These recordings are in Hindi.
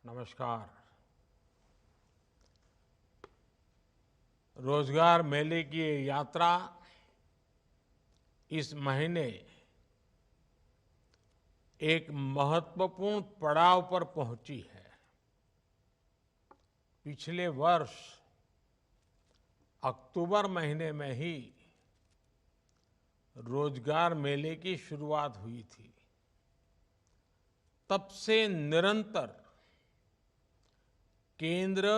नमस्कार। रोजगार मेले की ये यात्रा इस महीने एक महत्वपूर्ण पड़ाव पर पहुंची है। पिछले वर्ष अक्टूबर महीने में ही रोजगार मेले की शुरुआत हुई थी। तब से निरंतर केंद्र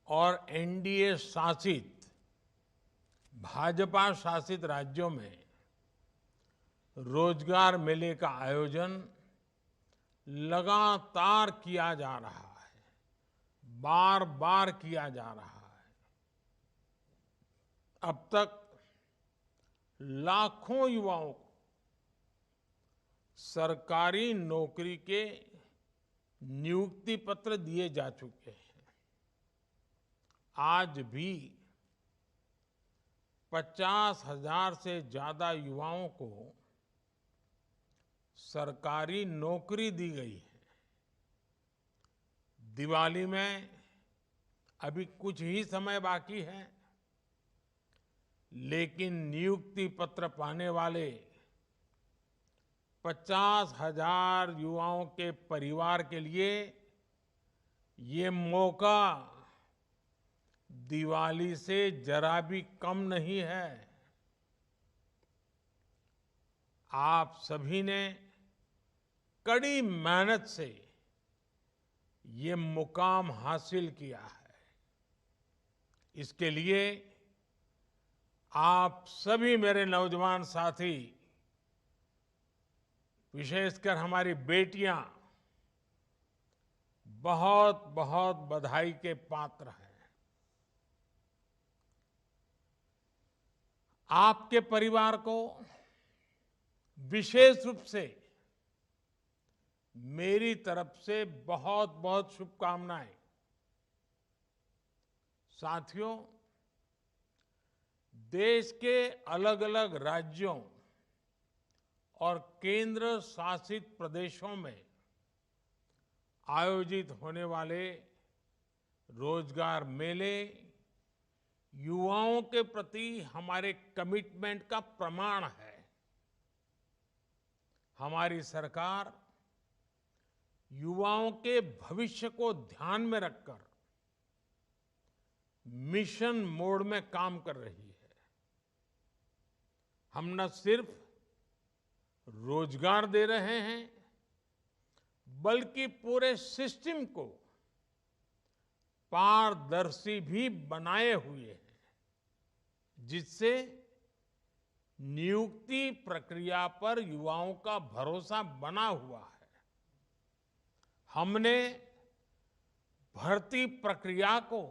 और एनडीए शासित भाजपा शासित राज्यों में रोजगार मेले का आयोजन लगातार किया जा रहा है, बार बार किया जा रहा है। अब तक लाखों युवाओं को सरकारी नौकरी के नियुक्ति पत्र दिए जा चुके हैं। आज भी 50,000 से ज्यादा युवाओं को सरकारी नौकरी दी गई है। दिवाली में अभी कुछ ही समय बाकी है, लेकिन नियुक्ति पत्र पाने वाले 50,000 युवाओं के परिवार के लिए ये मौका दिवाली से जरा भी कम नहीं है। आप सभी ने कड़ी मेहनत से ये मुकाम हासिल किया है। इसके लिए आप सभी मेरे नौजवान साथी, विशेषकर हमारी बेटियां, बहुत बहुत बधाई के पात्र हैं। आपके परिवार को विशेष रूप से मेरी तरफ से बहुत बहुत शुभकामनाएं। साथियों, देश के अलग अलग राज्यों और केंद्र शासित प्रदेशों में आयोजित होने वाले रोजगार मेले युवाओं के प्रति हमारे कमिटमेंट का प्रमाण है। हमारी सरकार युवाओं के भविष्य को ध्यान में रखकर मिशन मोड में काम कर रही है। हम न सिर्फ रोजगार दे रहे हैं, बल्कि पूरे सिस्टम को पारदर्शी भी बनाए हुए हैं, जिससे नियुक्ति प्रक्रिया पर युवाओं का भरोसा बना हुआ है। हमने भर्ती प्रक्रिया को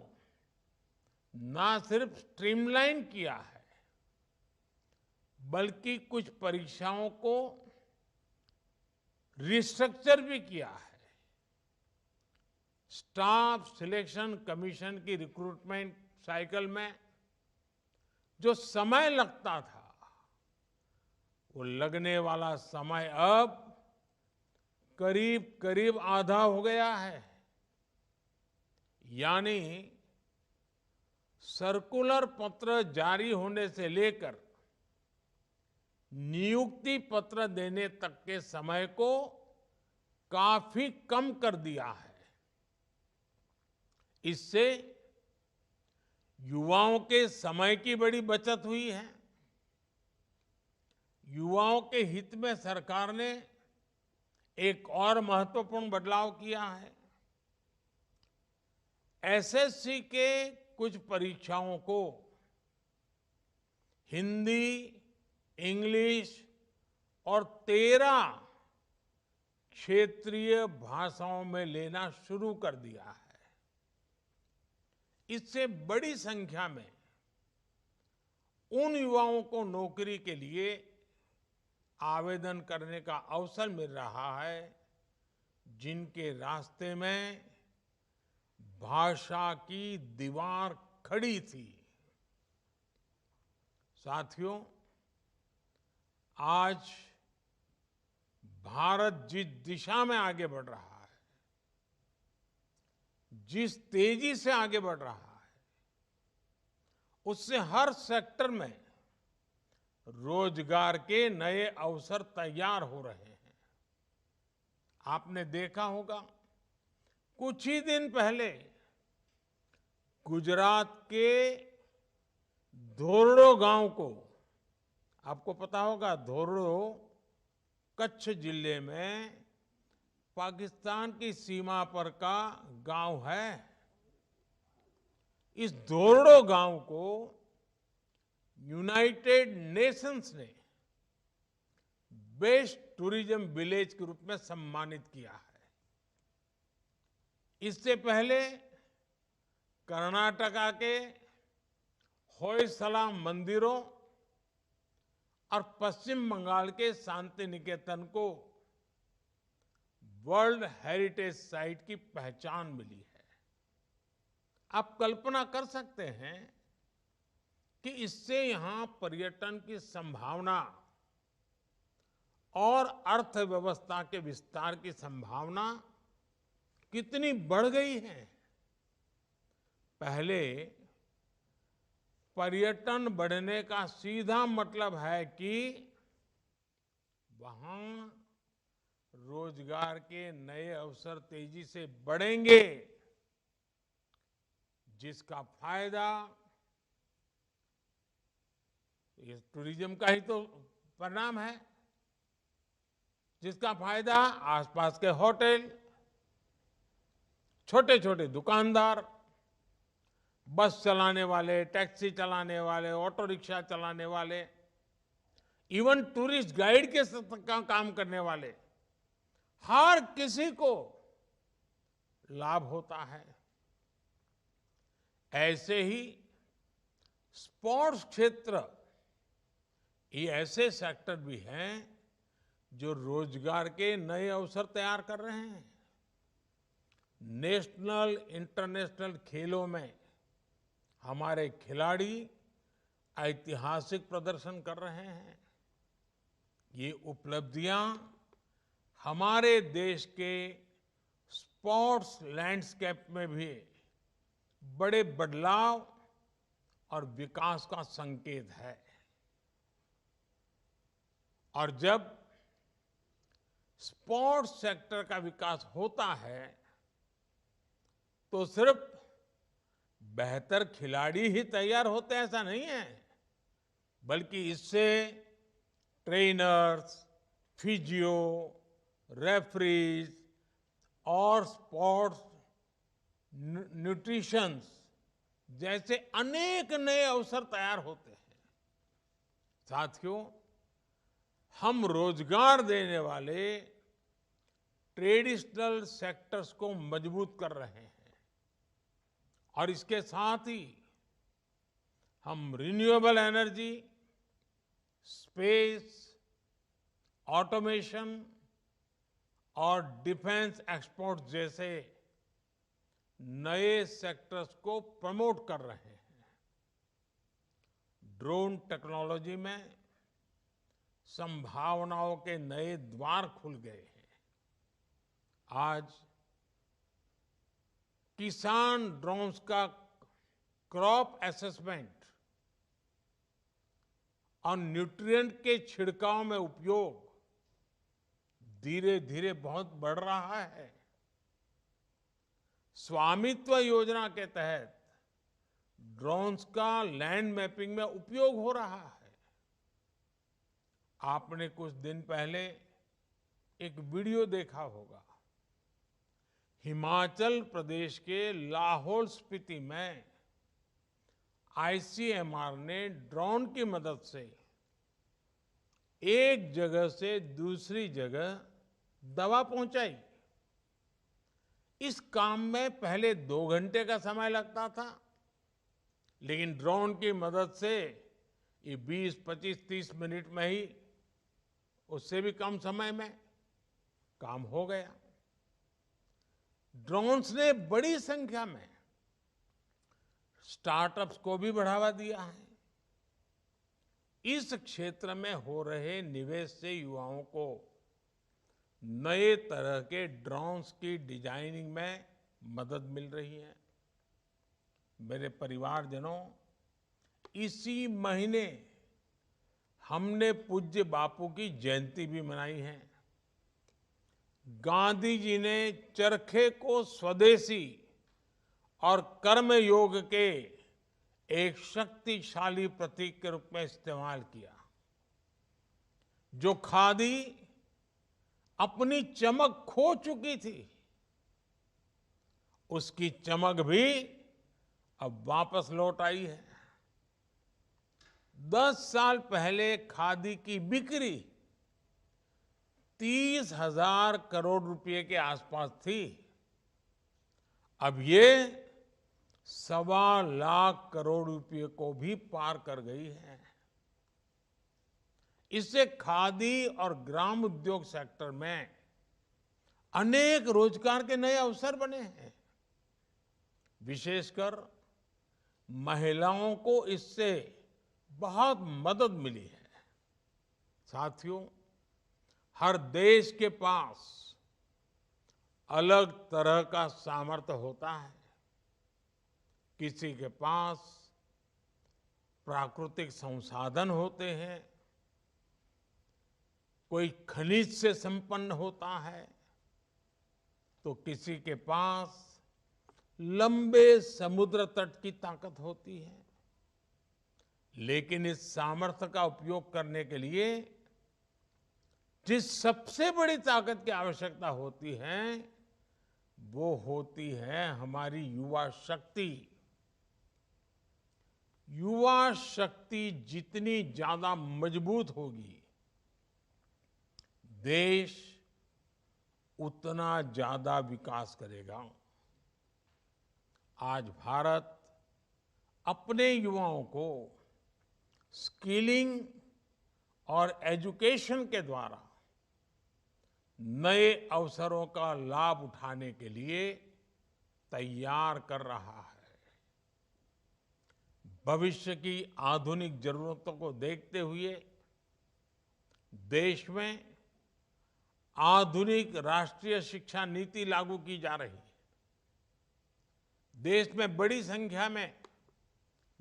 न सिर्फ स्ट्रीमलाइन किया है, बल्कि कुछ परीक्षाओं को रिस्ट्रक्चर भी किया है। स्टाफ सिलेक्शन कमीशन की रिक्रूटमेंट साइकिल में जो समय लगता था, वो लगने वाला समय अब करीब करीब आधा हो गया है। यानी सर्कुलर पत्र जारी होने से लेकर नियुक्ति पत्र देने तक के समय को काफी कम कर दिया है। इससे युवाओं के समय की बड़ी बचत हुई है। युवाओं के हित में सरकार ने एक और महत्वपूर्ण बदलाव किया है। एसएससी के कुछ परीक्षाओं को हिंदी, इंग्लिश और 13 क्षेत्रीय भाषाओं में लेना शुरू कर दिया है। इससे बड़ी संख्या में उन युवाओं को नौकरी के लिए आवेदन करने का अवसर मिल रहा है, जिनके रास्ते में भाषा की दीवार खड़ी थी। साथियों, आज भारत जिस दिशा में आगे बढ़ रहा है, जिस तेजी से आगे बढ़ रहा है, उससे हर सेक्टर में रोजगार के नए अवसर तैयार हो रहे हैं। आपने देखा होगा, कुछ ही दिन पहले गुजरात के धोरडो गांव को, आपको पता होगा धोरडो कच्छ जिले में पाकिस्तान की सीमा पर का गांव है। इस धोरडो गांव को यूनाइटेड नेशंस ने बेस्ट टूरिज्म विलेज के रूप में सम्मानित किया है। इससे पहले कर्नाटका के होयसला मंदिरों और पश्चिम बंगाल के शांति निकेतन को वर्ल्ड हेरिटेज साइट की पहचान मिली है। आप कल्पना कर सकते हैं कि इससे यहां पर्यटन की संभावना और अर्थव्यवस्था के विस्तार की संभावना कितनी बढ़ गई है। पहले पर्यटन बढ़ने का सीधा मतलब है कि वहां रोजगार के नए अवसर तेजी से बढ़ेंगे, जिसका फायदा ये टूरिज्म का ही तो परिणाम है, जिसका फायदा आसपास के होटल, छोटे छोटे दुकानदार, बस चलाने वाले, टैक्सी चलाने वाले, ऑटो रिक्शा चलाने वाले, इवन टूरिस्ट गाइड के काम करने वाले, हर किसी को लाभ होता है। ऐसे ही स्पोर्ट्स क्षेत्र, ये ऐसे सेक्टर भी हैं जो रोजगार के नए अवसर तैयार कर रहे हैं। नेशनल इंटरनेशनल खेलों में हमारे खिलाड़ी ऐतिहासिक प्रदर्शन कर रहे हैं। ये उपलब्धियां हमारे देश के स्पोर्ट्स लैंडस्केप में भी बड़े बदलाव और विकास का संकेत है। और जब स्पोर्ट्स सेक्टर का विकास होता है तो सिर्फ बेहतर खिलाड़ी ही तैयार होते हैं ऐसा नहीं है, बल्कि इससे ट्रेनर्स, फिजियो, रेफरीज और स्पोर्ट्स न्यूट्रिशंस जैसे अनेक नए अवसर तैयार होते हैं। साथियों, हम रोजगार देने वाले ट्रेडिशनल सेक्टर्स को मजबूत कर रहे हैं और इसके साथ ही हम रिन्यूएबल एनर्जी, स्पेस, ऑटोमेशन और डिफेंस एक्सपोर्ट जैसे नए सेक्टर्स को प्रमोट कर रहे हैं। ड्रोन टेक्नोलॉजी में संभावनाओं के नए द्वार खुल गए हैं। आज किसान ड्रोन्स का क्रॉप असेसमेंट और न्यूट्रिएंट के छिड़काव में उपयोग धीरे धीरे बहुत बढ़ रहा है। स्वामित्व योजना के तहत ड्रोन्स का लैंड मैपिंग में उपयोग हो रहा है। आपने कुछ दिन पहले एक वीडियो देखा होगा। हिमाचल प्रदेश के लाहौल स्पीति में आईसीएमआर ने ड्रोन की मदद से एक जगह से दूसरी जगह दवा पहुंचाई। इस काम में पहले 2 घंटे का समय लगता था, लेकिन ड्रोन की मदद से ये 20, 25, 30 मिनट में ही, उससे भी कम समय में काम हो गया। ड्रोन्स ने बड़ी संख्या में स्टार्टअप्स को भी बढ़ावा दिया है। इस क्षेत्र में हो रहे निवेश से युवाओं को नए तरह के ड्रोन्स की डिजाइनिंग में मदद मिल रही है। मेरे परिवारजनों, इसी महीने हमने पूज्य बापू की जयंती भी मनाई है। गांधी जी ने चरखे को स्वदेशी और कर्मयोग के एक शक्तिशाली प्रतीक के रूप में इस्तेमाल किया। जो खादी अपनी चमक खो चुकी थी, उसकी चमक भी अब वापस लौट आई है। 10 साल पहले खादी की बिक्री 30,000 करोड़ रुपए के आसपास थी। अब ये 1.25 करोड़ रुपए को भी पार कर गई है। इससे खादी और ग्राम उद्योग सेक्टर में अनेक रोजगार के नए अवसर बने हैं। विशेषकर महिलाओं को इससे बहुत मदद मिली है। साथियों, हर देश के पास अलग तरह का सामर्थ्य होता है। किसी के पास प्राकृतिक संसाधन होते हैं, कोई खनिज से संपन्न होता है, तो किसी के पास लंबे समुद्र तट की ताकत होती है। लेकिन इस सामर्थ्य का उपयोग करने के लिए जिस सबसे बड़ी ताकत की आवश्यकता होती है, वो होती है हमारी युवा शक्ति। युवा शक्ति जितनी ज्यादा मजबूत होगी, देश उतना ज्यादा विकास करेगा। आज भारत अपने युवाओं को स्किलिंग और एजुकेशन के द्वारा नए अवसरों का लाभ उठाने के लिए तैयार कर रहा है। भविष्य की आधुनिक जरूरतों को देखते हुए देश में आधुनिक राष्ट्रीय शिक्षा नीति लागू की जा रही है। देश में बड़ी संख्या में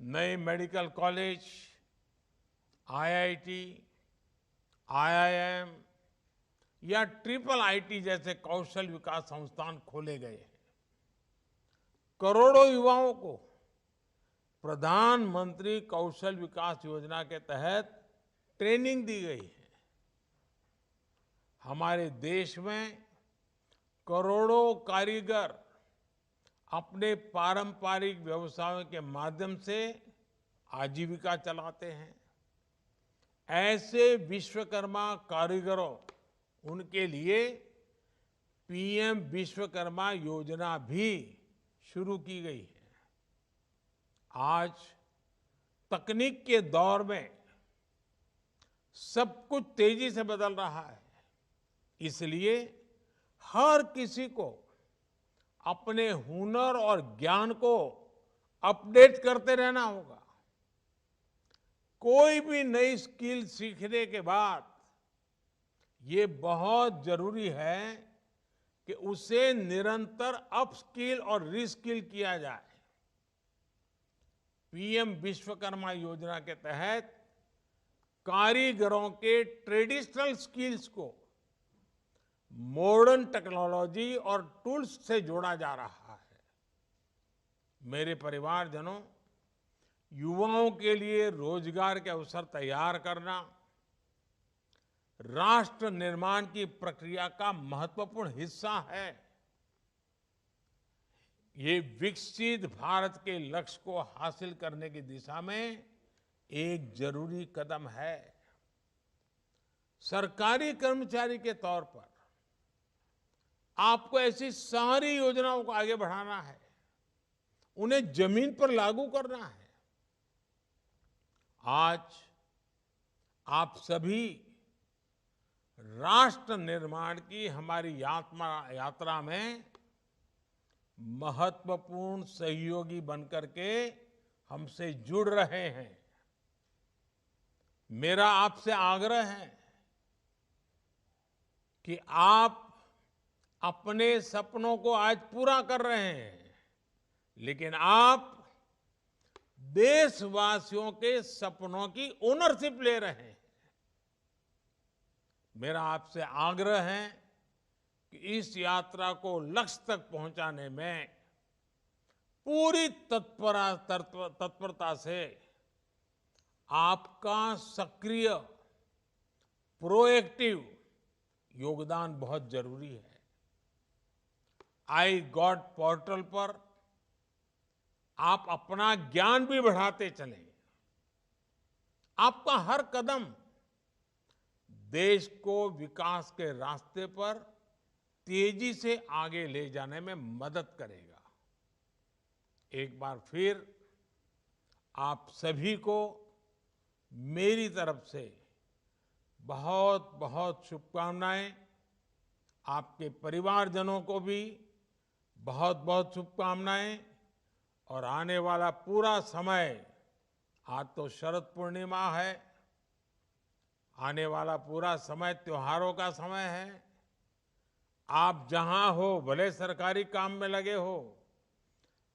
नए मेडिकल कॉलेज, आईआईटी, आईआईएम या ट्रिपल आईटी जैसे कौशल विकास संस्थान खोले गए हैं। करोड़ों युवाओं को प्रधानमंत्री कौशल विकास योजना के तहत ट्रेनिंग दी गई है। हमारे देश में करोड़ों कारीगर अपने पारंपरिक व्यवसायों के माध्यम से आजीविका चलाते हैं। ऐसे विश्वकर्मा कारीगरों, उनके लिए पीएम विश्वकर्मा योजना भी शुरू की गई है। आज तकनीक के दौर में सब कुछ तेजी से बदल रहा है, इसलिए हर किसी को अपने हुनर और ज्ञान को अपडेट करते रहना होगा। कोई भी नई स्किल सीखने के बाद ये बहुत जरूरी है कि उसे निरंतर अपस्किल और रीस्किल किया जाए। पीएम विश्वकर्मा योजना के तहत कारीगरों के ट्रेडिशनल स्किल्स को मॉडर्न टेक्नोलॉजी और टूल्स से जोड़ा जा रहा है। मेरे परिवारजनों, युवाओं के लिए रोजगार के अवसर तैयार करना राष्ट्र निर्माण की प्रक्रिया का महत्वपूर्ण हिस्सा है। ये विकसित भारत के लक्ष्य को हासिल करने की दिशा में एक जरूरी कदम है। सरकारी कर्मचारी के तौर पर आपको ऐसी सारी योजनाओं को आगे बढ़ाना है, उन्हें जमीन पर लागू करना है। आज आप सभी राष्ट्र निर्माण की हमारी यात्रा में महत्वपूर्ण सहयोगी बनकर के हमसे जुड़ रहे हैं। मेरा आपसे आग्रह है कि आप अपने सपनों को आज पूरा कर रहे हैं, लेकिन आप देशवासियों के सपनों की ओनरशिप ले रहे हैं। मेरा आपसे आग्रह है कि इस यात्रा को लक्ष्य तक पहुंचाने में पूरी तत्परता से आपका सक्रिय प्रोएक्टिव योगदान बहुत जरूरी है। आई गॉट पोर्टल पर आप अपना ज्ञान भी बढ़ाते चलें। आपका हर कदम देश को विकास के रास्ते पर तेजी से आगे ले जाने में मदद करेगा। एक बार फिर आप सभी को मेरी तरफ से बहुत बहुत शुभकामनाएं। आपके परिवारजनों को भी बहुत बहुत शुभकामनाएं। और आने वाला पूरा समय, आज तो शरद पूर्णिमा है, आने वाला पूरा समय त्योहारों का समय है। आप जहां हो, भले सरकारी काम में लगे हो,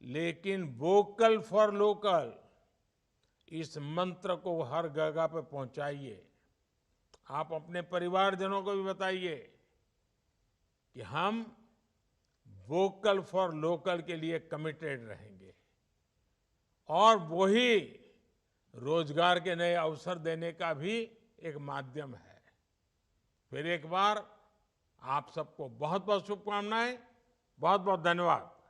लेकिन वोकल फॉर लोकल इस मंत्र को हर जगह पे पहुंचाइए। आप अपने परिवारजनों को भी बताइए कि हम वोकल फॉर लोकल के लिए कमिटेड रहेंगे और वही रोजगार के नए अवसर देने का भी एक माध्यम है। फिर एक बार आप सबको बहुत बहुत शुभकामनाएं। बहुत बहुत धन्यवाद।